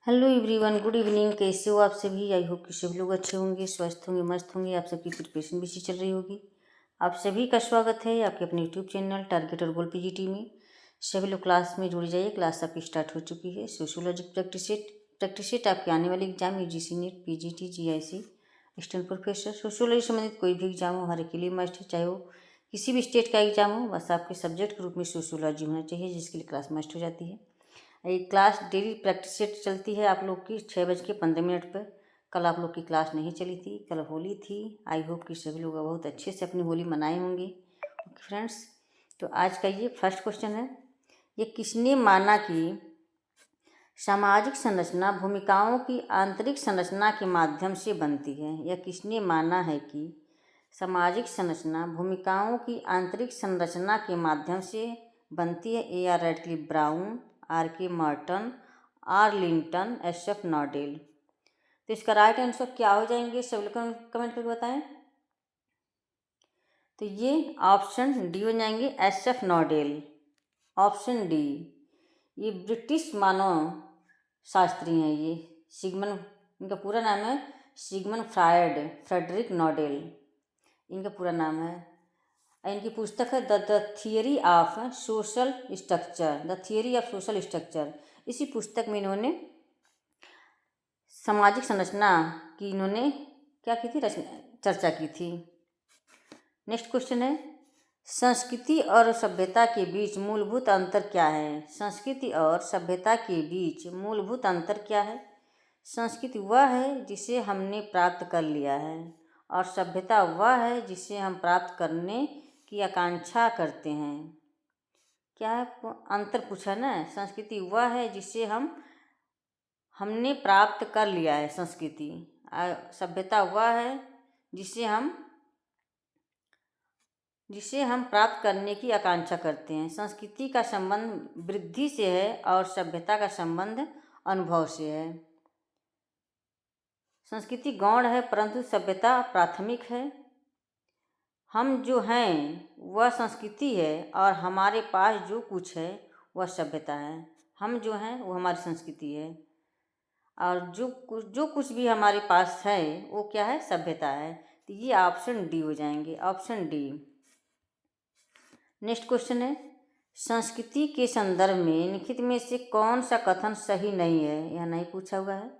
Hello everyone, good evening. कैसे हो आप सभी? आई होप कि सभी लोग अच्छे होंगे, स्वस्थ होंगे, मस्त होंगे। आप सबकी प्रिपरेशन भी अच्छी चल रही होगी। आप सभी का स्वागत है आपके अपने यूट्यूब चैनल टारगेट और गोल पीजीटी में। सभी लोग क्लास में जुड़ जाइए। क्लास आपकी स्टार्ट हो चुकी है। सोशियोलॉजी प्रैक्टिस सेट आपके आने वाले exam UGC net, PGT, GIC, assistant professor, sociology संबंधित कोई भी एग्जाम हो, हर एक के लिए मस्ट है। चाहे वो किसी भी स्टेट का एग्जाम हो, बस आपके सब्जेक्ट के रूप में सोशियोलॉजी होना चाहिए, जिसके लिए क्लास मस्ट हो जाती है। ये क्लास डेली प्रैक्टिस सेट चलती है आप लोग की 6:15 पर। कल आप लोग की क्लास नहीं चली थी, कल होली थी। आई होप कि सभी लोग बहुत अच्छे से अपनी होली मनाए होंगे। ओके फ्रेंड्स, तो आज का ये फर्स्ट क्वेश्चन है। ये किसने माना कि सामाजिक संरचना भूमिकाओं की आंतरिक संरचना के माध्यम से बनती है? या किसने माना है कि सामाजिक संरचना भूमिकाओं की आंतरिक संरचना के माध्यम से बनती है? A R Radcliffe Brown, R K Merton, R Linton, S F Nadel. तो इसका राइट आंसर क्या हो जाएंगे? सब लोग कमेंट करके बताएं। तो ये ऑप्शन डी हो जाएंगे, S F Nadel. Option D. ये ब्रिटिश मानव शास्त्री हैं। ये सिगमन, इनका पूरा नाम है सिगमन फ्रेडरिक नॉडेल, इनका पूरा नाम है। इनकी पुस्तक है the theory of social structure, the theory of social structure. इसी पुस्तक में इन्होंने सामाजिक संरचना की इन्होंने क्या की थी, चर्चा की थी। नेक्स्ट क्वेश्चन है, संस्कृति और सभ्यता के बीच मूलभूत अंतर क्या है? संस्कृति और सभ्यता के बीच मूलभूत अंतर क्या है? संस्कृति वह है जिसे हमने प्राप्त कर लिया है, और सभ्यता वह है जिसे हम प्राप्त करने की आकांक्षा करते हैं। क्या है अंतर पूछा ना? संस्कृति वह है जिसे हमने प्राप्त कर लिया है संस्कृति, सभ्यता वह है जिसे हम प्राप्त करने की आकांक्षा करते हैं। संस्कृति का संबंध वृद्धि से है और सभ्यता का संबंध अनुभव से है। संस्कृति गौण है परंतु सभ्यता प्राथमिक है। हम जो हैं वह संस्कृति है और हमारे पास जो कुछ है वह सभ्यता है। हम जो हैं वो हमारी संस्कृति है, और जो कुछ भी हमारे पास है वो क्या है? सभ्यता है। तो ये ऑप्शन डी हो जाएंगे, ऑप्शन डी। नेक्स्ट क्वेश्चन है, संस्कृति के संदर्भ में निम्नलिखित में से कौन सा कथन सही नहीं है? यह नहीं पूछा हुआ है।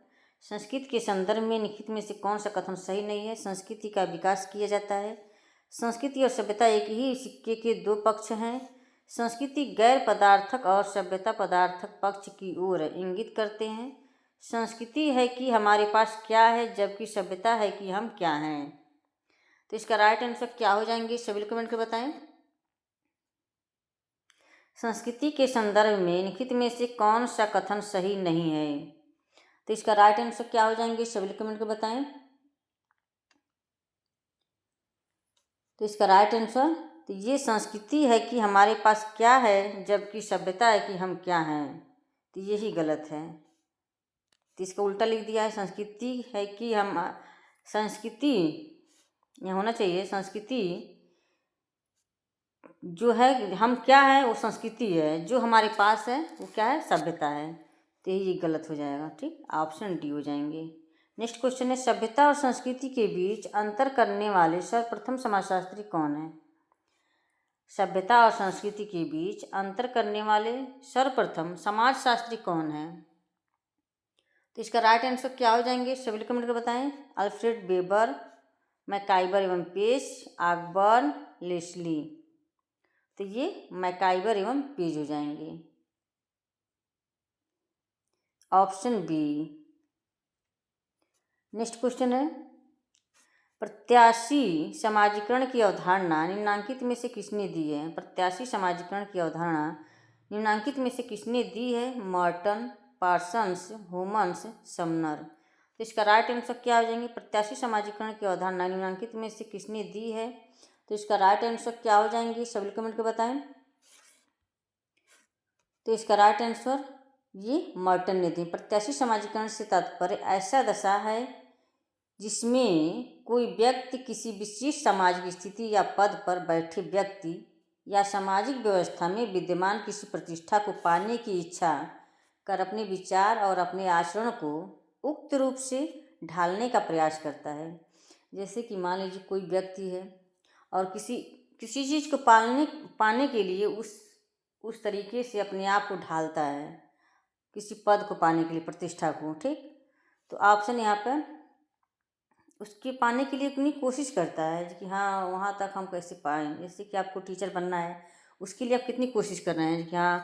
संस्कृति के संदर्भ में निम्नलिखित में से कौन सा कथन सही नहीं है? संस्कृति का विकास किया जाता है। संस्कृति और सभ्यता एक ही सिक्के के दो पक्ष हैं। संस्कृति गैर पदार्थक और सभ्यता पदार्थक पक्ष की ओर इंगित करते हैं। संस्कृति है कि हमारे पास क्या है, जबकि सभ्यता है कि हम क्या हैं। तो इसका राइट आंसर क्या हो जाएंगे? सभी कमेंट कर बताएं। संस्कृति के संदर्भ में निम्नलिखित में से कौन सा कथन सही नहीं है? तो इसका राइट आंसर क्या हो जाएंगे? सभी कमेंट कर बताएं। तो इसका राइट आंसर, तो ये संस्कृति है कि हमारे पास क्या है, जबकि सभ्यता है कि हम क्या हैं। तो यही गलत है। तो इसका उल्टा लिख दिया है, संस्कृति है कि हम, संस्कृति यह होना चाहिए, संस्कृति जो है हम क्या है वो संस्कृति है, जो हमारे पास है वो क्या है? सभ्यता है। तो ये गलत हो जाएगा। ठीक, ऑप्शन डी हो जाएंगे। नेक्स्ट क्वेश्चन है, सभ्यता और संस्कृति के बीच अंतर करने वाले सर्वप्रथम समाजशास्त्री कौन है? सभ्यता और संस्कृति के बीच अंतर करने वाले सर्वप्रथम समाजशास्त्री कौन है? तो इसका राइट आंसर क्या हो जाएंगे? सभी कमेंट कर बताएं। अल्फ्रेड वेबर, मैकाइबर एवं पेज, ऑकबर्न, लेस्ली। तो ये मैकाइबर एवं पेज हो जाएंगे, ऑप्शन बी। नेक्स्ट क्वेश्चन है, प्रत्याशी समाजीकरण की अवधारणा निम्नांकित में से किसने दी है? प्रत्याशी समाजीकरण की अवधारणा निम्नांकित में से किसने दी है? Merton, Parsons, Homans, Sumner. तो इसका राइट आंसर क्या हो जाएंगे? प्रत्याशी समाजीकरण की अवधारणा निम्नांकित में से किसने दी है? तो इसका राइट आंसर क्या हो जाएंगे? सभी कमेंट कर बताएं। तो इसका राइट आंसर ये मॉर्टन ने दी। प्रत्याशी समाजीकरण से तात्पर्य ऐसा दशा है जिसमें कोई व्यक्ति किसी विशिष्ट सामाजिक स्थिति या पद पर बैठे व्यक्ति या सामाजिक व्यवस्था में विद्यमान किसी प्रतिष्ठा को पाने की इच्छा कर अपने विचार और अपने आचरण को उक्त रूप से ढालने का प्रयास करता है। जैसे कि मान लीजिए कोई व्यक्ति है और किसी चीज़ को पाने के लिए उस तरीके से अपने आप को ढालता है, किसी पद को पाने के लिए, प्रतिष्ठा को, ठीक। तो ऑप्शन यहाँ पर उसके पाने के लिए इतनी कोशिश करता है कि हाँ वहाँ तक हम कैसे पाएँ। जैसे कि आपको टीचर बनना है, उसके लिए आप कितनी कोशिश कर रहे हैं कि हाँ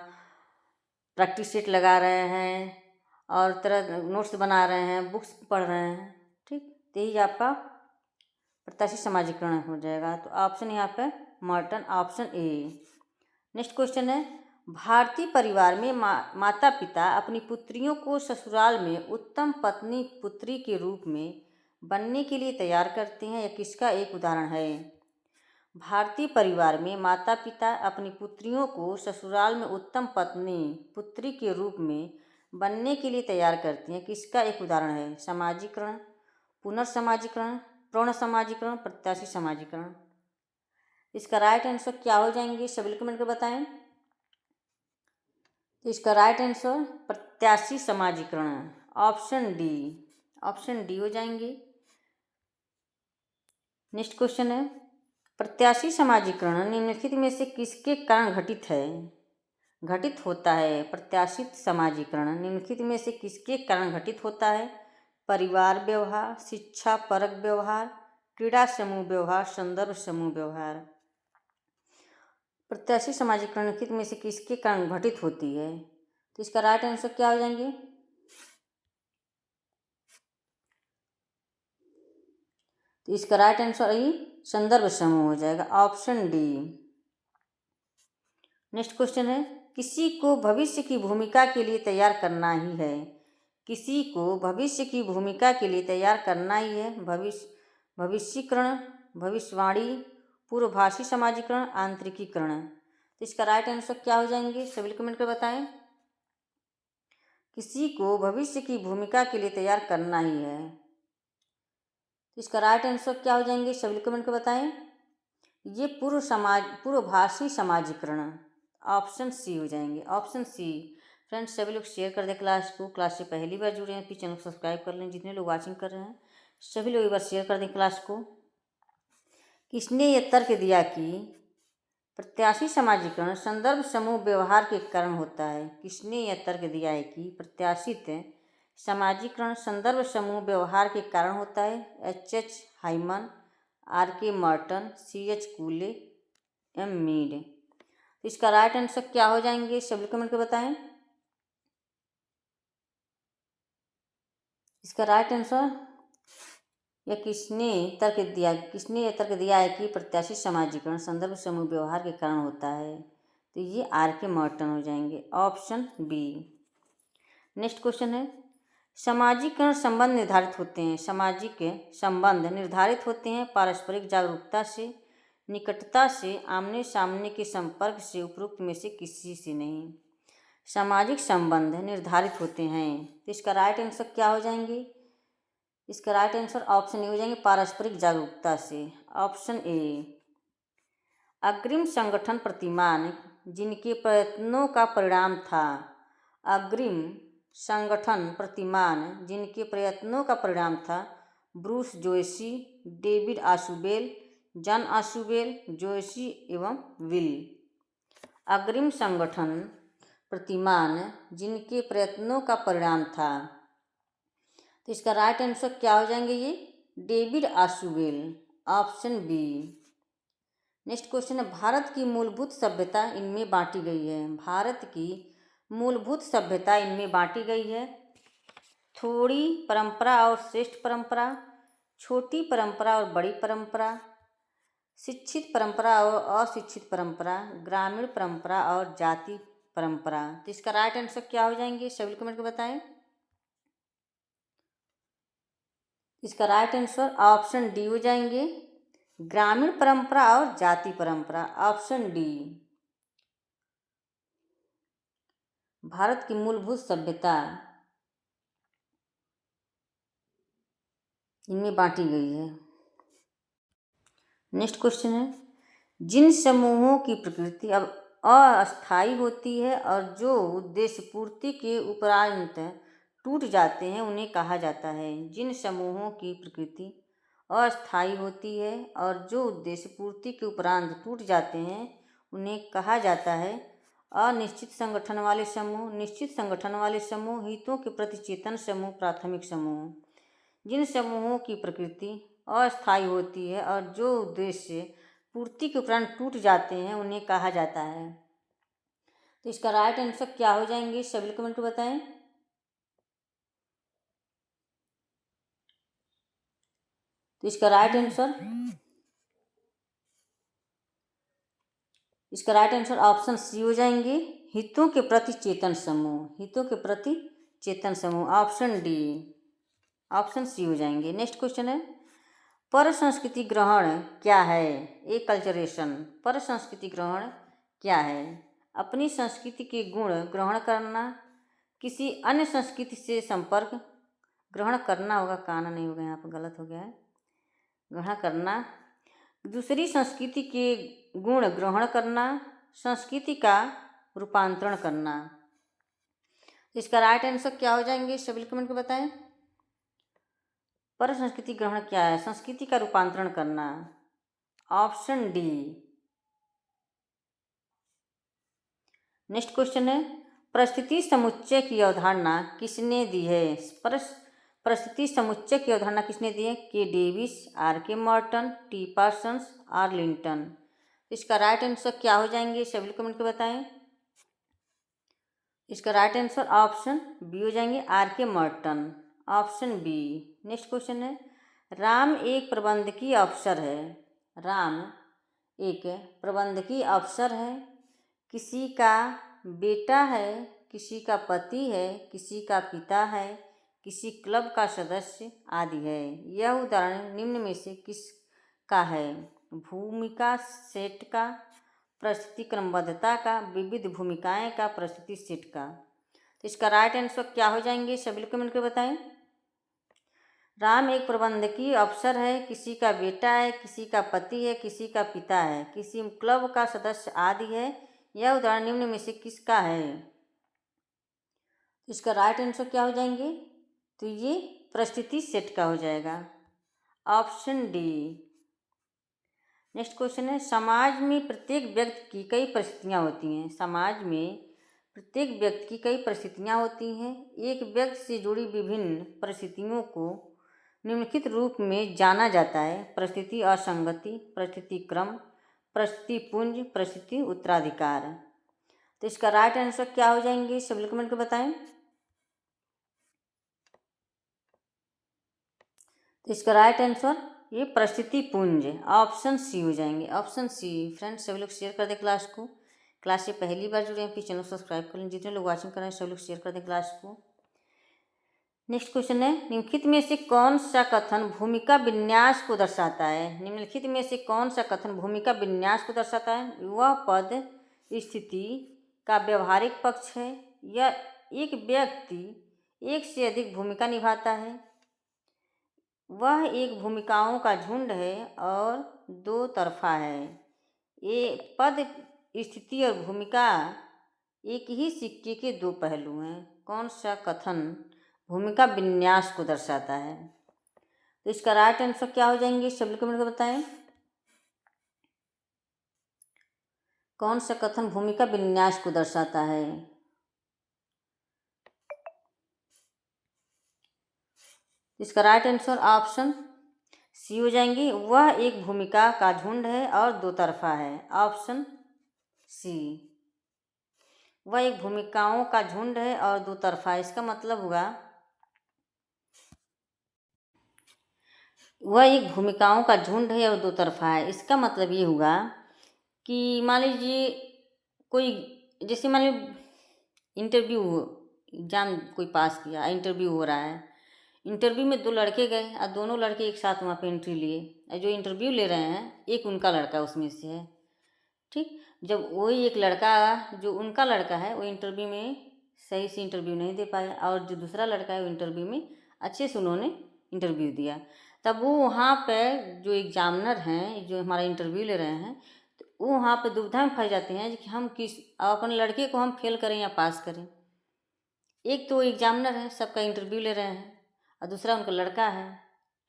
प्रैक्टिस सेट लगा रहे हैं और तरह नोट्स बना रहे हैं, बुक्स पढ़ रहे हैं, ठीक। तो यही आपका प्रत्याशी समाजीकरण हो जाएगा। तो ऑप्शन यहाँ पे Merton, option A. Next question है, भारतीय परिवार में माता पिता अपनी पुत्रियों को ससुराल में उत्तम पत्नी पुत्री के रूप में बनने के लिए तैयार करते हैं, यह किसका एक उदाहरण है। भारतीय परिवार में माता पिता अपनी पुत्रियों को ससुराल में उत्तम पत्नी पुत्री के रूप में बनने के लिए तैयार करते हैं, किसका एक उदाहरण है। समाजीकरण, पुनर्समाजीकरण, पूर्ण समाजीकरण, प्रत्याशी समाजीकरण। इसका राइट आंसर क्या हो जाएंगे, सभी कमेंट कर बताएं। तो इसका राइट आंसर प्रत्याशी समाजीकरण, ऑप्शन डी हो जाएंगे। नेक्स्ट क्वेश्चन है, प्रत्याशी समाजीकरण निम्नलिखित में से किसके कारण घटित होता है। प्रत्याशी समाजीकरण निम्नलिखित में से किसके कारण घटित होता है। परिवार व्यवहार, शिक्षा परक व्यवहार, क्रीड़ा समूह व्यवहार, संदर्भ समूह व्यवहार। प्रत्याशी समाजीकरण निम्नलिखित में से किसके कारण घटित होती है। तो इसका राइट आंसर क्या हो जाएंगे। तो इसका राइट आंसर ही संदर्भ समूह हो जाएगा, ऑप्शन डी। नेक्स्ट क्वेश्चन है, किसी को भविष्य की भूमिका के लिए तैयार करना ही है। किसी को भविष्य की भूमिका के लिए तैयार करना ही है। भविष्यीकरण, भविष्यवाणी, पूर्वभाषी समाजीकरण, आंतरिकीकरण। तो इसका राइट आंसर क्या हो जाएंगे, सभी कमेंट कर बताएं। किसी को भविष्य की भूमिका के लिए तैयार करना ही है। तो इसका राइट आंसर क्या हो जाएंगे, सभी कमेंट कर बताएं। ये पूर्वभाषी समाजीकरण, ऑप्शन सी हो जाएंगे, ऑप्शन सी। फ्रेंड्स सभी लोग शेयर कर दें क्लास को। क्लास से पहली बार जुड़े हैं प्लीज़ चैनल को सब्सक्राइब कर लें। जितने लोग वाचिंग कर रहे हैं सभी लोग एक बार शेयर कर दें क्लास को। किसने ये तर्क दिया कि प्रत्याशी समाजीकरण संदर्भ समूह व्यवहार के कारण होता है। किसने यह तर्क दिया है कि प्रत्याशित समाजीकरण संदर्भ समूह व्यवहार के कारण होता है। H. Hyman, R. Merton, C. Cooley, M. Mead. तो इसका राइट आंसर क्या हो जाएंगे, सभी कमेंट कर बताएं। इसका राइट आंसर किसने यह तर्क दिया है कि प्रत्याशी समाजीकरण संदर्भ समूह व्यवहार के कारण होता है। तो ये R. मॉर्टन हो जाएंगे, ऑप्शन बी। नेक्स्ट क्वेश्चन है, सामाजिकरण संबंध निर्धारित होते हैं। सामाजिक संबंध निर्धारित होते हैं पारस्परिक जागरूकता से, निकटता से, आमने सामने के संपर्क से, उपरोक्त में से किसी से नहीं। सामाजिक संबंध निर्धारित होते हैं। तो इसका राइट आंसर क्या हो जाएंगे। इसका राइट आंसर ऑप्शन ए हो जाएंगे, पारस्परिक जागरूकता से, ऑप्शन ए। अग्रिम संगठन प्रतिमान जिनके प्रयत्नों का परिणाम था। अग्रिम संगठन प्रतिमान जिनके प्रयत्नों का परिणाम था। Bruce Joyce, David Ausubel, John Ausubel, Joyce एवं विल। अग्रिम संगठन प्रतिमान जिनके प्रयत्नों का परिणाम था। तो इसका राइट आंसर क्या हो जाएंगे, ये David Ausubel, option B. Next question है, भारत की मूलभूत सभ्यता इनमें बांटी गई है। भारत की मूलभूत सभ्यता इनमें बांटी गई है। थोड़ी परंपरा और श्रेष्ठ परंपरा, छोटी परंपरा और बड़ी परंपरा, शिक्षित परंपरा और अशिक्षित परंपरा, ग्रामीण परंपरा और जाति परंपरा। तो इसका राइट आंसर क्या हो जाएंगे, सभी कमेंट में बताएं। इसका राइट आंसर ऑप्शन डी हो जाएंगे, ग्रामीण परंपरा और जाति परंपरा, ऑप्शन डी। भारत की मूलभूत सभ्यता इनमें बांटी गई है। नेक्स्ट क्वेश्चन है, जिन समूहों की प्रकृति, अब अस्थायी होती है और जो उद्देश्य पूर्ति के उपरांत टूट जाते हैं उन्हें कहा जाता है। जिन समूहों की प्रकृति अस्थायी होती है और जो उद्देश्य पूर्ति के उपरांत टूट जाते हैं उन्हें कहा जाता है अनिश्चित संगठन वाले समूह, निश्चित संगठन वाले समूह, हितों के प्रति चेतन समूह, प्राथमिक समूह। जिन समूहों की प्रकृति अस्थायी होती है और जो उद्देश्य पूर्ति के उपरांत टूट जाते हैं उन्हें कहा जाता है। तो इसका राइट आंसर क्या हो जाएंगे, सभी कमेंट में बताएं। तो इसका राइट आंसर ऑप्शन सी हो जाएंगे, हितों के प्रति चेतन समूह, हितों के प्रति चेतन समूह। ऑप्शन डी, ऑप्शन सी हो जाएंगे। नेक्स्ट क्वेश्चन है, पर संस्कृति ग्रहण क्या है? ए कल्चरेशन। पर संस्कृति ग्रहण क्या है? अपनी संस्कृति के गुण ग्रहण करना, किसी अन्य संस्कृति से संपर्क, ग्रहण करना होगा, काना नहीं होगा, यहाँ पर गलत हो गया है, ग्रहण करना, दूसरी संस्कृति के गुण ग्रहण करना, संस्कृति का रूपांतरण करना। इसका राइट आंसर क्या हो जाएंगे, सभी कमेंट में बताएं। पर संस्कृति ग्रहण क्या है? संस्कृति का रूपांतरण करना। Option D. नेक्स्ट क्वेश्चन है, परिस्थिति समुच्चय की अवधारणा किसने दी है? परिस्थिति समुच्चय की अवधारणा किसने दी है? K Davis, R K Merton, T Parsons, R Linton. इसका राइट आंसर क्या हो जाएंगे, सभी कमेंट में बताएं। इसका राइट आंसर ऑप्शन बी हो जाएंगे, R K Merton. Option B. Next question है, राम एक प्रबंधकीय अफसर है। राम एक प्रबंधकीय अफसर है, किसी का बेटा है, किसी का पति है, किसी का पिता है, किसी क्लब का सदस्य आदि है। यह उदाहरण निम्न में से किसका है? भूमिका सेट का, परिस्थिति क्रमबद्धता का, विविध भूमिकाएं का, परिस्थिति सेट का। तो इसका राइट आंसर क्या हो जाएंगे, सभी लोग कमेंट करके बताएं। राम एक प्रबंधकीय अफसर है, किसी का बेटा है, किसी का पति है, किसी का पिता है, किसी क्लब का सदस्य आदि है। यह उदाहरण निम्न में से किसका है? इसका राइट आंसर क्या हो जाएंगे? तो ये परिस्थिति सेट का हो जाएगा। Option D. नेक्स्ट क्वेश्चन है, समाज में प्रत्येक व्यक्ति की कई परिस्थितियाँ होती हैं। समाज में प्रत्येक व्यक्ति की कई परिस्थितियाँ होती हैं। एक व्यक्ति से जुड़ी विभिन्न परिस्थितियों को निम्नलिखित रूप में जाना जाता है: परिस्थिति असंगति, परिस्थिति क्रम, परिस्थिति पुंज, परिस्थिति उत्तराधिकार। तो इसका राइट आंसर क्या हो जाएंगे, सभी लोग कमेंट कर बताएं। तो इसका राइट आंसर ये परिस्थिति पुंज, ऑप्शन सी हो जाएंगे। Option C. फ्रेंड्स सभी लोग शेयर कर दें क्लास को। क्लास से पहली बार जुड़े हैं, प्लीज चैनल सब्सक्राइब कर लें। जितने लोग वाचिंग कर रहे हैं सभी लोग शेयर कर दें क्लास को। नेक्स्ट क्वेश्चन है, निम्नलिखित में से कौन सा कथन भूमिका विन्यास को दर्शाता है? निम्नलिखित में से कौन सा कथन भूमिका विन्यास को दर्शाता है? वह पद स्थिति का व्यवहारिक पक्ष है, या एक व्यक्ति एक से अधिक भूमिका निभाता है, वह एक भूमिकाओं का झुंड है और दो तरफा है। ये पद स्थिति और भूमिका एक ही सिक्के के दो पहलू हैं। कौन सा कथन भूमिका विन्यास को दर्शाता है? तो इसका राइट आंसर क्या हो जाएंगे, सभी कमेंट में बताएं। कौन सा कथन भूमिका विन्यास को दर्शाता है? इसका राइट आंसर ऑप्शन सी हो जाएंगी, वह एक भूमिका का झुंड है और दो तरफा है। Option C. वह एक भूमिकाओं का झुंड है और दो तरफा है। इसका मतलब होगा वह एक भूमिकाओं का झुंड है और दो तरफा है। इसका मतलब ये हुआ कि मान लीजिए कोई, जैसे मान लीजिए इंटरव्यू, एग्जाम कोई पास किया, इंटरव्यू हो रहा है, इंटरव्यू में दो लड़के गए और दोनों लड़के एक साथ वहाँ पे एंट्री लिए, और जो इंटरव्यू ले रहे हैं एक उनका लड़का उसमें से है। ठीक, जब वही एक लड़का जो उनका लड़का है वो इंटरव्यू में सही से इंटरव्यू नहीं दे पाया, और जो दूसरा लड़का है वो इंटरव्यू में अच्छे से उन्होंने इंटरव्यू दिया, तब वो वहाँ पर जो एग्जामिनर हैं, जो हमारा इंटरव्यू ले रहे हैं, तो वो वहाँ पे दुविधा में फंस जाते हैं कि हम अपने लड़के को हम फेल करें या पास करें। एक तो एग्जामिनर है, सबका इंटरव्यू ले रहे हैं, और दूसरा उनका लड़का है,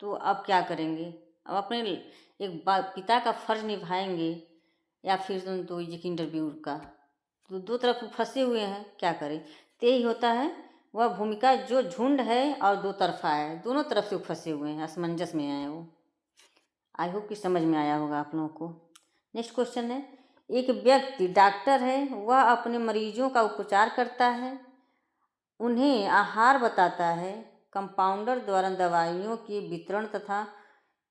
तो अब क्या करेंगे? अब अपने एक पिता का फर्ज निभाएंगे या फिर तो ये इंटरव्यू का, तो दो तरफ फंसे हुए हैं, क्या करें? तो यही होता है, वह भूमिका जो झुंड है और दो तरफा है, दोनों तरफ से फंसे हुए हैं, असमंजस में आए वो। आई होप कि समझ में आया होगा आप लोगों को। नेक्स्ट क्वेश्चन है, एक व्यक्ति डॉक्टर है, वह अपने मरीजों का उपचार करता है, उन्हें आहार बताता है, कंपाउंडर द्वारा दवाइयों के वितरण तथा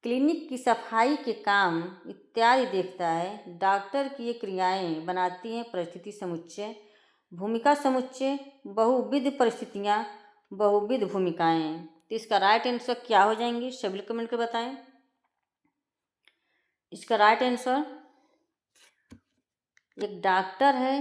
क्लिनिक की सफाई के काम इत्यादि देखता है। डॉक्टर की ये क्रियाएं बनाती हैं परिस्थिति समुच्चय, भूमिका समुच्चय, बहुविध परिस्थितियाँ, बहुविध भूमिकाएं। तो इसका राइट आंसर क्या हो जाएंगे? सभी कमेंट कर बताएं। इसका राइट आंसर, एक डॉक्टर है,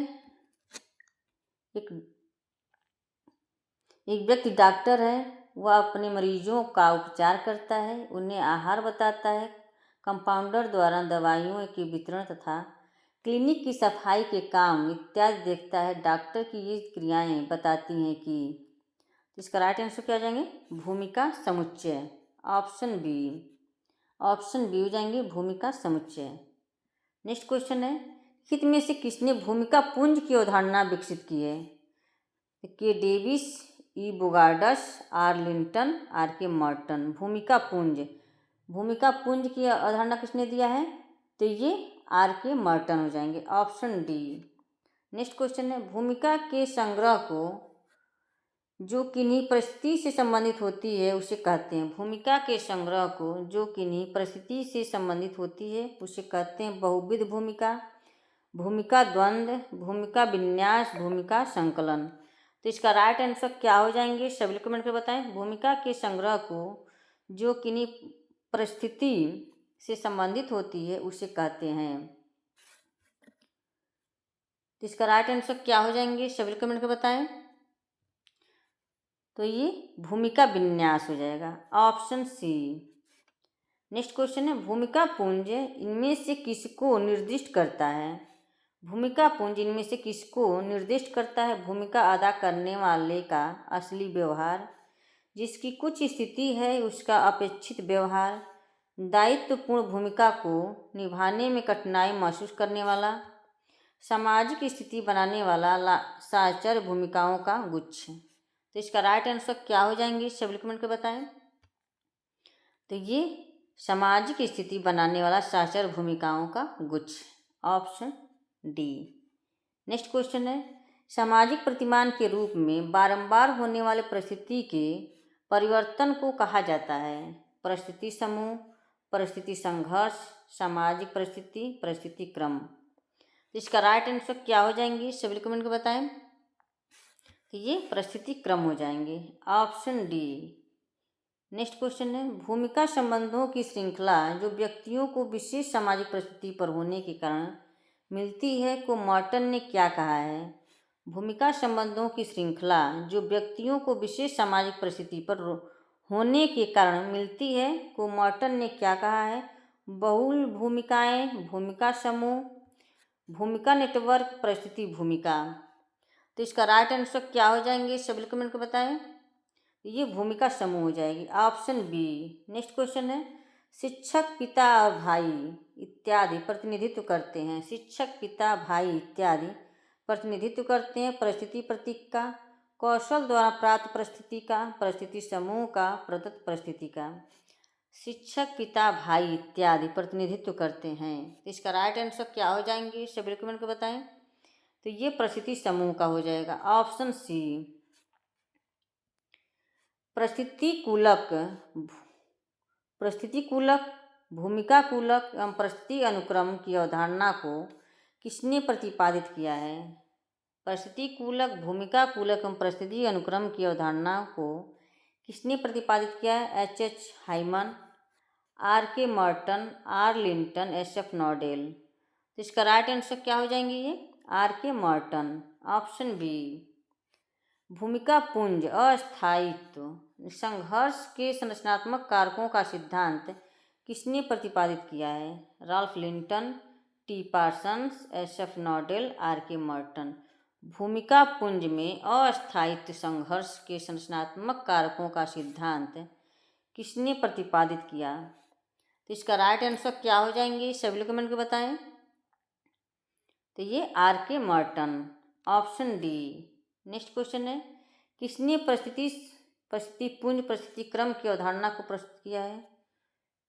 एक व्यक्ति डॉक्टर है, वह अपने मरीजों का उपचार करता है, उन्हें आहार बताता है, कंपाउंडर द्वारा दवाइयों के वितरण तथा क्लिनिक की सफाई के काम इत्यादि देखता है। डॉक्टर की ये क्रियाएं बताती हैं कि, इसका राइट आंसर क्या हो जाएंगे? भूमिका समुच्चय, ऑप्शन बी। ऑप्शन बी हो जाएंगे, भूमिका समुच्चय। नेक्स्ट क्वेश्चन है, हित में से किसने भूमिका पुंज की अवधारणा विकसित की है? K Davis, E Bogardus, R Linton, R K Merton. भूमिका पुंज की अवधारणा किसने दिया है? तो ये आर के मर्टन हो जाएंगे, ऑप्शन डी। नेक्स्ट क्वेश्चन है, भूमिका के संग्रह को जो किन्हीं परिस्थिति से संबंधित होती है उसे कहते हैं। भूमिका के संग्रह को जो किन्हीं परिस्थिति से संबंधित होती है उसे कहते हैं बहुविध भूमिका, भूमिका द्वंद्व, भूमिका विन्यास, भूमिका संकलन। तो इसका राइट आंसर क्या हो जाएंगे? सभी कमेंट कर बताएं। भूमिका के संग्रह को जो किन्हीं परिस्थिति से संबंधित होती है उसे कहते हैं। तो इसका राइट आंसर क्या हो जाएंगे? सभी कमेंट कर बताएं। तो ये भूमिका विन्यास हो जाएगा, ऑप्शन सी। नेक्स्ट क्वेश्चन है, भूमिका पुंज इनमें से किसको निर्दिष्ट करता है? भूमिका पुंज इनमें से किसको निर्दिष्ट करता है? भूमिका अदा करने वाले का असली व्यवहार, जिसकी कुछ स्थिति है उसका अपेक्षित व्यवहार, दायित्वपूर्ण भूमिका को निभाने में कठिनाई महसूस करने वाला, सामाजिक स्थिति बनाने वाला साहचर्य भूमिकाओं का गुच्छ। तो इसका राइट आंसर क्या हो जाएंगे? सभी कमेंट कर बताएं। तो ये सामाजिक स्थिति बनाने वाला साहचर्य भूमिकाओं का गुच्छ, ऑप्शन डी। नेक्स्ट क्वेश्चन है, सामाजिक प्रतिमान के रूप में बारंबार होने वाले परिस्थिति के परिवर्तन को कहा जाता है? परिस्थिति समूह, परिस्थिति संघर्ष, सामाजिक परिस्थिति, परिस्थिति क्रम। तो इसका राइट आंसर क्या हो जाएंगे? सभी कमेंट कर बताएं। तो ये परिस्थिति क्रम हो जाएंगे, ऑप्शन डी। नेक्स्ट क्वेश्चन है, भूमिका संबंधों की श्रृंखला जो व्यक्तियों को विशेष सामाजिक परिस्थिति पर होने के कारण मिलती है को मॉर्टन ने क्या कहा है? भूमिका संबंधों की श्रृंखला जो व्यक्तियों को विशेष सामाजिक परिस्थिति पर होने के कारण मिलती है को मॉर्टन ने क्या कहा है? बहुल भूमिकाएं, भूमिका समूह, भूमिका नेटवर्क, परिस्थिति भूमिका। तो इसका राइट आंसर क्या हो जाएंगे? सभी कमेंट को बताएं। ये भूमिका समूह हो जाएगी, ऑप्शन बी। नेक्स्ट क्वेश्चन है, शिक्षक पिता और भाई इत्यादि प्रतिनिधित्व करते हैं। शिक्षक पिता भाई इत्यादि प्रतिनिधित्व करते हैं परिस्थिति प्रतीक का, कौशल द्वारा प्राप्त परिस्थिति का, परिस्थिति समूह का, प्रदत्त परिस्थिति का। शिक्षक पिता भाई इत्यादि प्रतिनिधित्व करते हैं। तो इसका राइट आंसर क्या हो जाएंगे? सभी कमेंट को बताएं। तो ये परिस्थिति समूह का हो जाएगा, ऑप्शन सी। परिस्थितिकूलक, भूमिका कूलक एवं परिस्थिति अनुक्रम की अवधारणा को किसने प्रतिपादित किया है? परिस्थितिकूलक, भूमिका कूलक एवं परिस्थिति अनुक्रम की अवधारणा को किसने प्रतिपादित किया है? H.H. Hymen, are K Merton, are Linton, SF नॉडेल। तो इसका राइट आंसर क्या हो जाएंगे? ये are K Merton, option B. भूमिका पुंज अस्थायित्व, संघर्ष के संरचनात्मक कारकों का सिद्धांत किसने प्रतिपादित किया है? Ralph Linton, T Parsons, S F. Nadel, R K. Merton. भूमिका पुंज में अस्थायित्व संघर्ष के संरचनात्मक कारकों का सिद्धांत किसने प्रतिपादित किया? तो इसका राइट आंसर क्या हो जाएंगे, सभी लोग कमेंट को बताएं। तो ये R K. Merton, option D. Next question है, किसने परिस्थितिपुंज परिस्थिति क्रम की अवधारणा को प्रस्तुत किया है?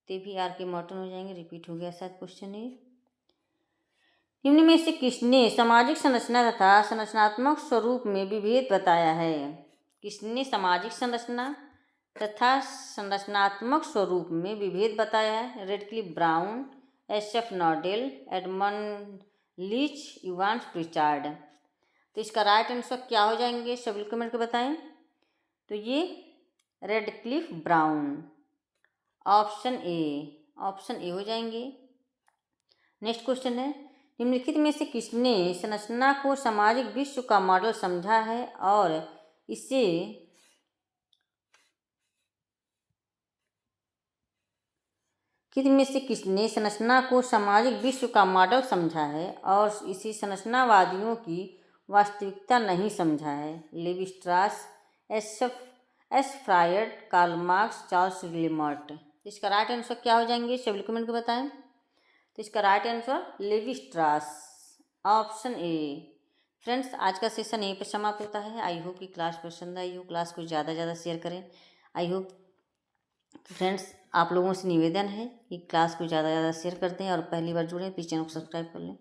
ते भी आर.के. मर्टन हो जाएंगे, रिपीट हो गया शायद क्वेश्चन है। निम्न में से किसने सामाजिक संरचना तथा संरचनात्मक स्वरूप में विभेद बताया है? किसने सामाजिक संरचना तथा संरचनात्मक स्वरूप में विभेद बताया है? Radcliffe Brown, S F. Nadel, Edmund Leach, Evans Pritchard. तो इसका राइट आंसर क्या हो जाएंगे, सभी कमेंट को बताएं। तो ये रेडक्लिफ ब्राउन, ऑप्शन ए हो जाएंगे। नेक्स्ट क्वेश्चन है, निम्नलिखित में से किसने संरचना को सामाजिक विश्व का मॉडल समझा है और इसे किसने संरचना को सामाजिक विश्व का मॉडल समझा है और इसे संरचनावादियों की वास्तविकता नहीं समझा है? Levi Strauss, S Freud, Karl Marx, Charles Lemert. इसका राइट आंसर क्या हो जाएंगे, सभी कमेंट को बताएं। तो इसका right answer Levi Strauss, option A. Friends, आज का सेशन यहीं पर समाप्त होता है। आई होप कि क्लास पसंद आई हो, क्लास को ज़्यादा से ज़्यादा शेयर करें। आई होप फ्रेंड्स, आप लोगों से निवेदन है कि क्लास को ज़्यादा से ज़्यादा शेयर करते हैं और पहली बार जुड़े प्लीज़ चैनल को सब्सक्राइब कर लें।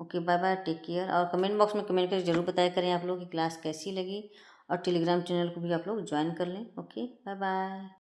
Okay, bye bye, take care. और कमेंट बॉक्स में कमेंट करके जरूर बताया करें आप लोग की क्लास कैसी लगी, और टेलीग्राम चैनल को भी आप लोग ज्वाइन कर लें। Okay, bye bye.